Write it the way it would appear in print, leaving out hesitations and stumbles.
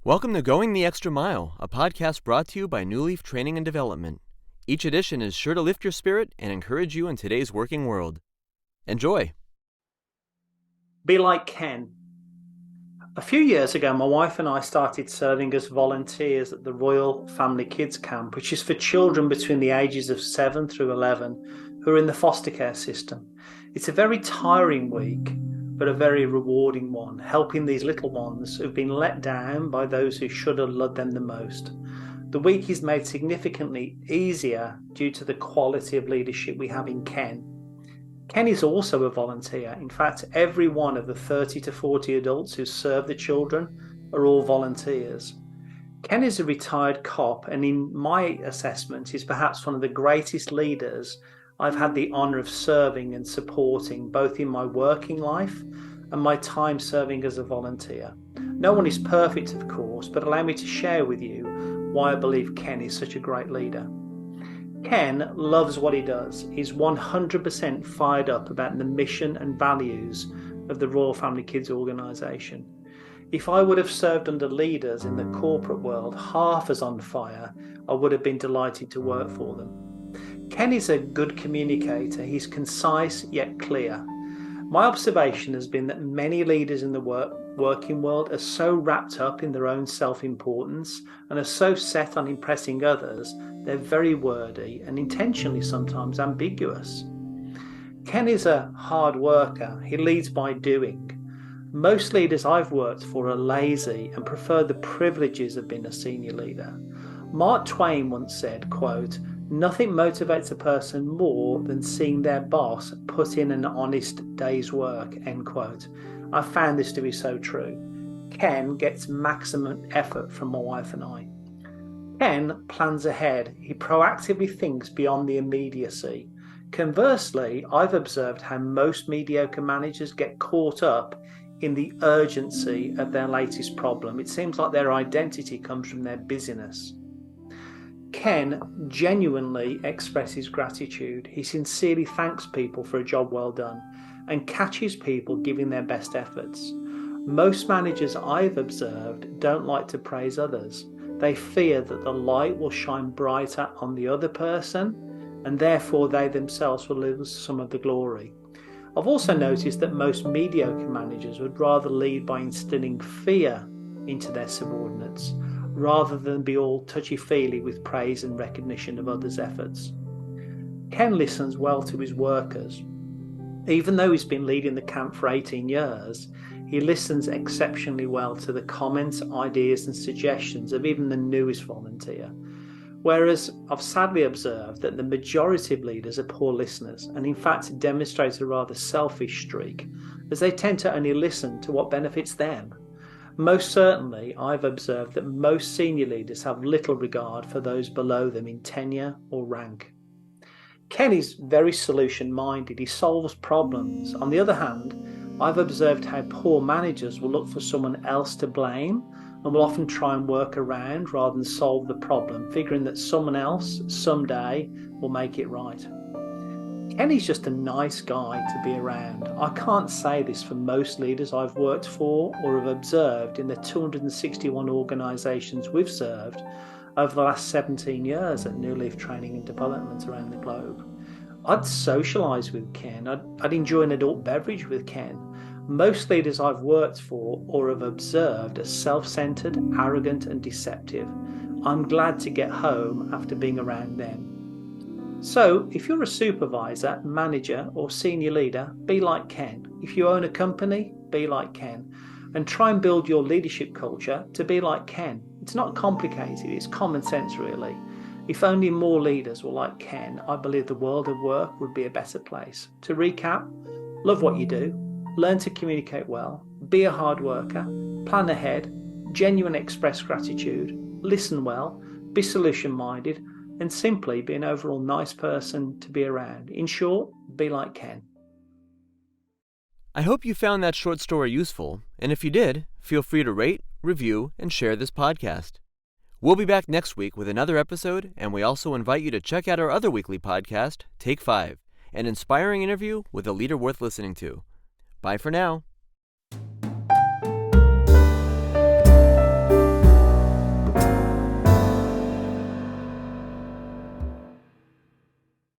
Welcome to Going the Extra Mile, a podcast brought to you by Newleaf Training and Development. Each edition is sure to lift your spirit and encourage you in today's working world. Enjoy. Be like Ken. A few years ago, my wife and I started serving as volunteers at the Royal Family Kids Camp, which is for children between the ages of 7 through 11 who are in the foster care system. It's a very tiring week, but a very rewarding one, helping these little ones who've been let down by those who should have loved them the most. The week is made significantly easier due to the quality of leadership we have in Ken. Ken is also a volunteer. In fact, every one of the 30 to 40 adults who serve the children are all volunteers. Ken is a retired cop, and in my assessment is perhaps one of the greatest leaders I've had the honour of serving and supporting, both in my working life and my time serving as a volunteer. No one is perfect, of course, but allow me to share with you why I believe Ken is such a great leader. Ken loves what he does. He's 100% fired up about the mission and values of the Royal Family Kids organisation. If I would have served under leaders in the corporate world half as on fire, I would have been delighted to work for them. Ken is a good communicator. He's concise yet clear. My observation has been that many leaders in the working world are so wrapped up in their own self-importance and are so set on impressing others, they're very wordy and intentionally sometimes ambiguous. Ken is a hard worker. He leads by doing. Most leaders I've worked for are lazy and prefer the privileges of being a senior leader. Mark Twain once said, quote, "Nothing motivates a person more than seeing their boss put in an honest day's work," end quote. I found this to be so true. Ken gets maximum effort from my wife and I. Ken plans ahead. He proactively thinks beyond the immediacy. Conversely, I've observed how most mediocre managers get caught up in the urgency of their latest problem. It seems like their identity comes from their busyness. Ken genuinely expresses gratitude. He sincerely thanks people for a job well done and catches people giving their best efforts. Most managers I've observed don't like to praise others. They fear that the light will shine brighter on the other person and therefore they themselves will lose some of the glory. I've also noticed that most mediocre managers would rather lead by instilling fear into their subordinates rather than be all touchy-feely with praise and recognition of others' efforts. Ken listens well to his workers. Even though he's been leading the camp for 18 years, he listens exceptionally well to the comments, ideas and suggestions of even the newest volunteer. Whereas I've sadly observed that the majority of leaders are poor listeners and in fact demonstrate a rather selfish streak, as they tend to only listen to what benefits them. Most certainly, I've observed that most senior leaders have little regard for those below them in tenure or rank. Ken is very solution-minded. He solves problems. On the other hand, I've observed how poor managers will look for someone else to blame and will often try and work around rather than solve the problem, figuring that someone else someday will make it right. Ken is just a nice guy to be around. I can't say this for most leaders I've worked for or have observed in the 261 organisations we've served over the last 17 years at Newleaf Training and Development around the globe. I'd socialise with Ken. I'd enjoy an adult beverage with Ken. Most leaders I've worked for or have observed are self-centred, arrogant and deceptive. I'm glad to get home after being around them. So, if you're a supervisor, manager or senior leader, be like Ken. If you own a company, be like Ken. And try and build your leadership culture to be like Ken. It's not complicated, it's common sense really. If only more leaders were like Ken, I believe the world of work would be a better place. To recap, love what you do, learn to communicate well, be a hard worker, plan ahead, genuinely express gratitude, listen well, be solution-minded, and simply be an overall nice person to be around. In short, be like Ken. I hope you found that short story useful, and if you did, feel free to rate, review, and share this podcast. We'll be back next week with another episode, and we also invite you to check out our other weekly podcast, Take 5, an inspiring interview with a leader worth listening to. Bye for now.